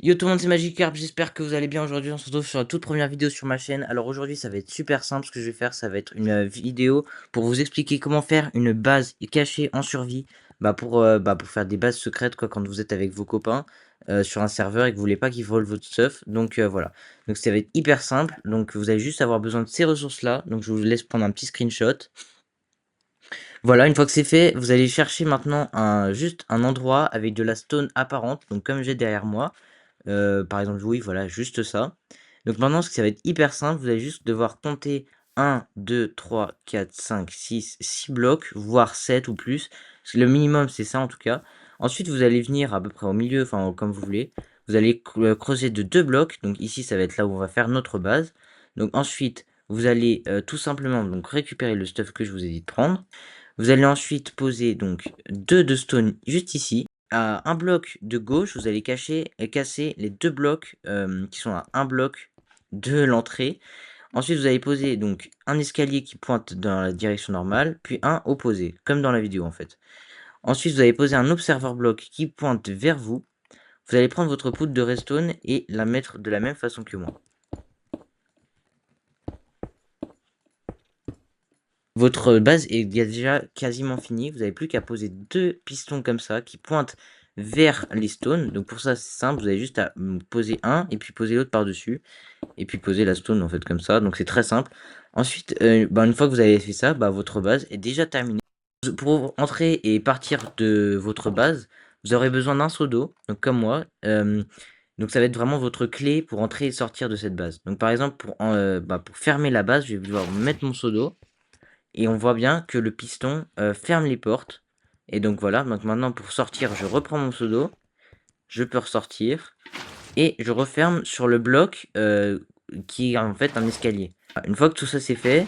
Yo tout le monde, c'est Magikarp, j'espère que vous allez bien. Aujourd'hui, on se retrouve sur la toute première vidéo sur ma chaîne. Alors aujourd'hui, ça va être super simple. Ce que je vais faire, ça va être une vidéo pour vous expliquer comment faire une base cachée en survie. Pour faire des bases secrètes quoi, quand vous êtes avec vos copains sur un serveur et que vous voulez pas qu'ils volent votre stuff. Donc voilà. Donc ça va être hyper simple. Donc vous allez juste avoir besoin de ces ressources-là. Donc je vous laisse prendre un petit screenshot. Voilà, une fois que c'est fait, vous allez chercher maintenant juste un endroit avec de la stone apparente. Donc comme j'ai derrière moi. Par exemple, oui, voilà, juste ça. Donc maintenant, ça va être hyper simple. Vous allez juste devoir compter 1, 2, 3, 4, 5, 6 blocs, voire 7 ou plus. Parce que le minimum, c'est ça en tout cas. Ensuite, vous allez venir à peu près au milieu, enfin comme vous voulez. Vous allez creuser de 2 blocs. Donc ici, ça va être là où on va faire notre base. Donc ensuite, vous allez tout simplement donc récupérer le stuff que je vous ai dit de prendre. Vous allez ensuite poser donc 2 de stone juste ici. À un bloc de gauche, vous allez casser les 2 blocs, qui sont à un bloc de l'entrée. Ensuite, vous allez poser donc un escalier qui pointe dans la direction normale, puis un opposé, comme dans la vidéo en fait. Ensuite, vous allez poser un observer block qui pointe vers vous. Vous allez prendre votre poudre de redstone et la mettre de la même façon que moi. Votre base est déjà quasiment finie. Vous n'avez plus qu'à poser 2 pistons comme ça qui pointent vers les stones. Donc pour ça, c'est simple. Vous avez juste à poser un et puis poser l'autre par-dessus. Et puis poser la stone en fait comme ça. Donc c'est très simple. Ensuite, une fois que vous avez fait ça, votre base est déjà terminée. Pour entrer et partir de votre base, vous aurez besoin d'un seau d'eau, donc comme moi. Donc ça va être vraiment votre clé pour entrer et sortir de cette base. Donc par exemple, pour fermer la base, je vais devoir mettre mon seau d'eau. Et on voit bien que le piston ferme les portes. Et donc voilà, donc maintenant pour sortir, je reprends mon seau d'eau. Je peux ressortir. Et je referme sur le bloc qui est en fait un escalier. Une fois que tout ça c'est fait,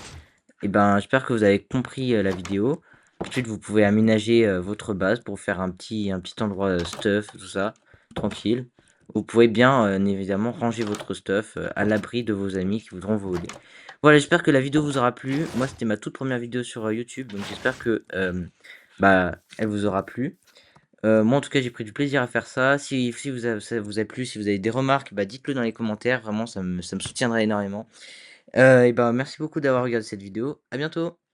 j'espère que vous avez compris la vidéo. Ensuite, vous pouvez aménager votre base pour faire un petit endroit stuff, tout ça, tranquille. Vous pouvez bien évidemment ranger votre stuff à l'abri de vos amis qui voudront vous voler. Voilà, j'espère que la vidéo vous aura plu. Moi, c'était ma toute première vidéo sur YouTube, donc j'espère que elle vous aura plu. Moi, en tout cas, j'ai pris du plaisir à faire ça. Si ça vous a plu, si vous avez des remarques, dites-le dans les commentaires. Vraiment, ça me soutiendrait énormément. Merci beaucoup d'avoir regardé cette vidéo. À bientôt.